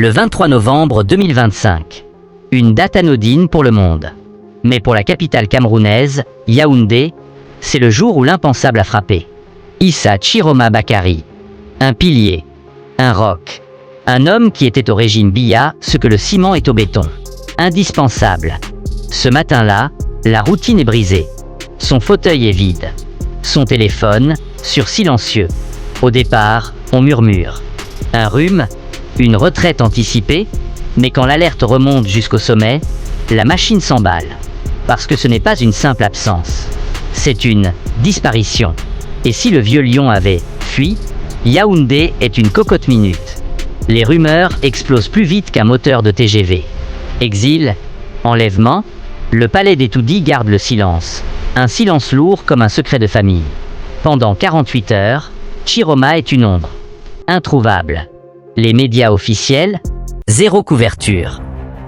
Le 23 novembre 2025. Une date anodine pour le monde. Mais pour la capitale camerounaise, Yaoundé, c'est le jour où l'impensable a frappé. Issa Chiroma Bakary. Un pilier. Un roc. Un homme qui était au régime Biya ce que le ciment est au béton. Indispensable. Ce matin-là, la routine est brisée. Son fauteuil est vide. Son téléphone, sur silencieux. Au départ, on murmure. Un rhume, une retraite anticipée, mais quand l'alerte remonte jusqu'au sommet, la machine s'emballe. Parce que ce n'est pas une simple absence. C'est une disparition. Et si le vieux lion avait fui, Yaoundé est une cocotte minute. Les rumeurs explosent plus vite qu'un moteur de TGV. Exil, enlèvement, le palais des Toudis garde le silence. Un silence lourd comme un secret de famille. Pendant 48 heures, Chiroma est une ombre. Introuvable. Les médias officiels, zéro couverture.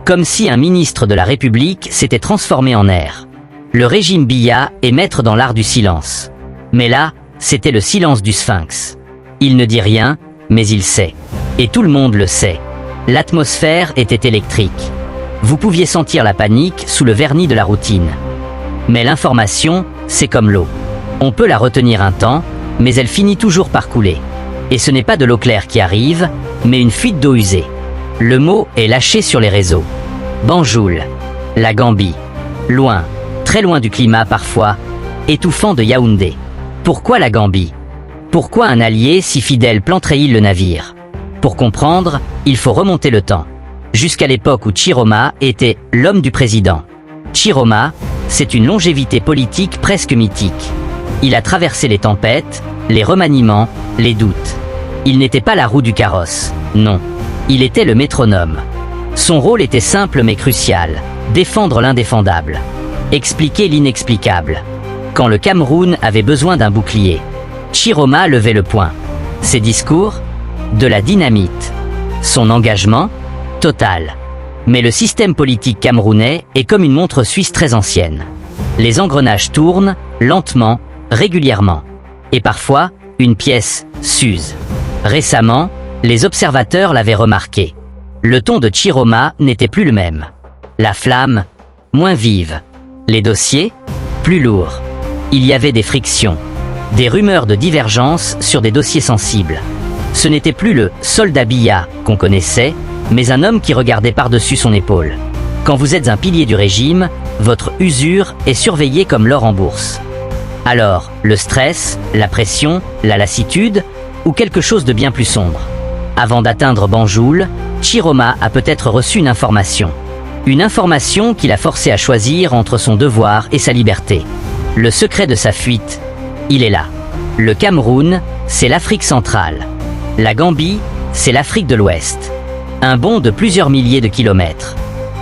Comme si un ministre de la République s'était transformé en air. Le régime Biya est maître dans l'art du silence. Mais là, c'était le silence du sphinx. Il ne dit rien, mais il sait. Et tout le monde le sait. L'atmosphère était électrique. Vous pouviez sentir la panique sous le vernis de la routine. Mais l'information, c'est comme l'eau. On peut la retenir un temps, mais elle finit toujours par couler. Et ce n'est pas de l'eau claire qui arrive, mais une fuite d'eau usée. Le mot est lâché sur les réseaux. Banjul, la Gambie. Loin, très loin du climat parfois, étouffant de Yaoundé. Pourquoi la Gambie? Pourquoi un allié si fidèle planterait-il le navire? Pour comprendre, il faut remonter le temps. Jusqu'à l'époque où Chiroma était l'homme du président. Chiroma, c'est une longévité politique presque mythique. Il a traversé les tempêtes, les remaniements, les doutes. Il n'était pas la roue du carrosse, non. Il était le métronome. Son rôle était simple mais crucial, défendre l'indéfendable, expliquer l'inexplicable. Quand le Cameroun avait besoin d'un bouclier, Chiroma levait le poing. Ses discours, de la dynamite. Son engagement, total. Mais le système politique camerounais est comme une montre suisse très ancienne. Les engrenages tournent, lentement, régulièrement. Et parfois, une pièce s'use. Récemment, les observateurs l'avaient remarqué. Le ton de Chiroma n'était plus le même. La flamme, moins vive. Les dossiers, plus lourds. Il y avait des frictions. Des rumeurs de divergence sur des dossiers sensibles. Ce n'était plus le soldat Biya qu'on connaissait, mais un homme qui regardait par-dessus son épaule. Quand vous êtes un pilier du régime, votre usure est surveillée comme l'or en bourse. Alors, le stress, la pression, la lassitude, ou quelque chose de bien plus sombre. Avant d'atteindre Banjul, Chiroma a peut-être reçu une information. Une information qui l'a forcé à choisir entre son devoir et sa liberté. Le secret de sa fuite, il est là. Le Cameroun, c'est l'Afrique centrale. La Gambie, c'est l'Afrique de l'Ouest. Un bond de plusieurs milliers de kilomètres.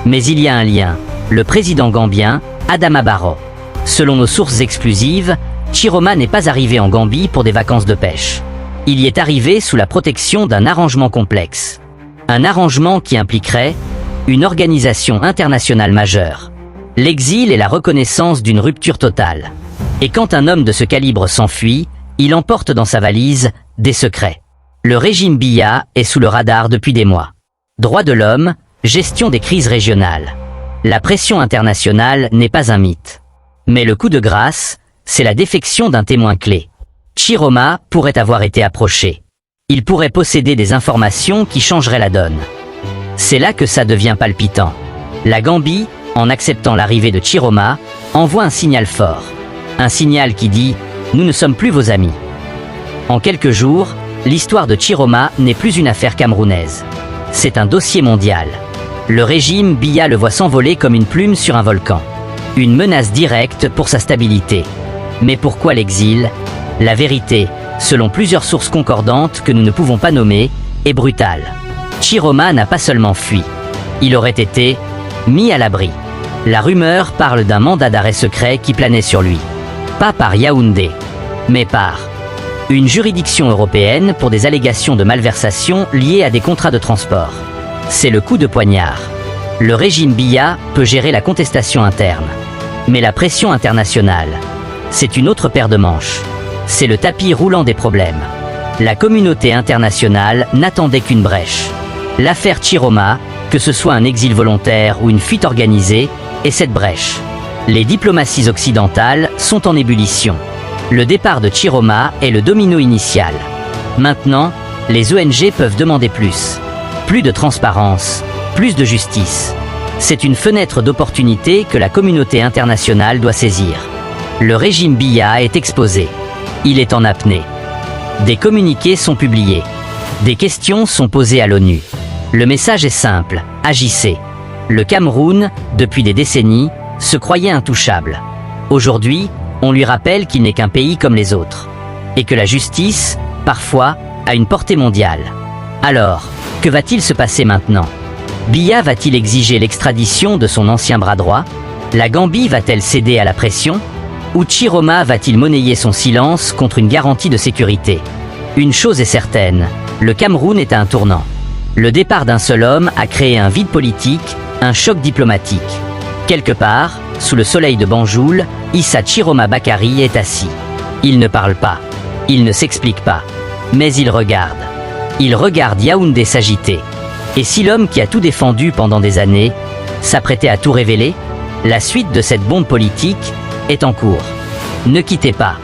Mais il y a un lien, le président gambien, Adama Barrow. Selon nos sources exclusives, Chiroma n'est pas arrivé en Gambie pour des vacances de pêche. Il y est arrivé sous la protection d'un arrangement complexe. Un arrangement qui impliquerait une organisation internationale majeure. L'exil est la reconnaissance d'une rupture totale. Et quand un homme de ce calibre s'enfuit, il emporte dans sa valise des secrets. Le régime Biya est sous le radar depuis des mois. Droits de l'homme, gestion des crises régionales. La pression internationale n'est pas un mythe. Mais le coup de grâce, c'est la défection d'un témoin clé. Chiroma pourrait avoir été approché. Il pourrait posséder des informations qui changeraient la donne. C'est là que ça devient palpitant. La Gambie, en acceptant l'arrivée de Chiroma, envoie un signal fort. Un signal qui dit « Nous ne sommes plus vos amis ». En quelques jours, l'histoire de Chiroma n'est plus une affaire camerounaise. C'est un dossier mondial. Le régime Biya le voit s'envoler comme une plume sur un volcan. Une menace directe pour sa stabilité. Mais pourquoi l'exil? La vérité, selon plusieurs sources concordantes que nous ne pouvons pas nommer, est brutale. Chiroma n'a pas seulement fui. Il aurait été mis à l'abri. La rumeur parle d'un mandat d'arrêt secret qui planait sur lui. Pas par Yaoundé, mais par une juridiction européenne pour des allégations de malversation liées à des contrats de transport. C'est le coup de poignard. Le régime Biya peut gérer la contestation interne. Mais la pression internationale, c'est une autre paire de manches. C'est le tapis roulant des problèmes. La communauté internationale n'attendait qu'une brèche. L'affaire Chiroma, que ce soit un exil volontaire ou une fuite organisée, est cette brèche. Les diplomaties occidentales sont en ébullition. Le départ de Chiroma est le domino initial. Maintenant, les ONG peuvent demander plus. Plus de transparence, plus de justice. C'est une fenêtre d'opportunité que la communauté internationale doit saisir. Le régime Biya est exposé. Il est en apnée. Des communiqués sont publiés. Des questions sont posées à l'ONU. Le message est simple, agissez. Le Cameroun, depuis des décennies, se croyait intouchable. Aujourd'hui, on lui rappelle qu'il n'est qu'un pays comme les autres. Et que la justice, parfois, a une portée mondiale. Alors, que va-t-il se passer maintenant? Biya va-t-il exiger l'extradition de son ancien bras droit? La Gambie va-t-elle céder à la pression? Ou Chiroma va-t-il monnayer son silence contre une garantie de sécurité? Une chose est certaine, le Cameroun est à un tournant. Le départ d'un seul homme a créé un vide politique, un choc diplomatique. Quelque part, sous le soleil de Banjul, Issa Chiroma Bakary est assis. Il ne parle pas, il ne s'explique pas, mais il regarde. Il regarde Yaoundé s'agiter. Et si l'homme qui a tout défendu pendant des années s'apprêtait à tout révéler, la suite de cette bombe politique est en cours. Ne quittez pas.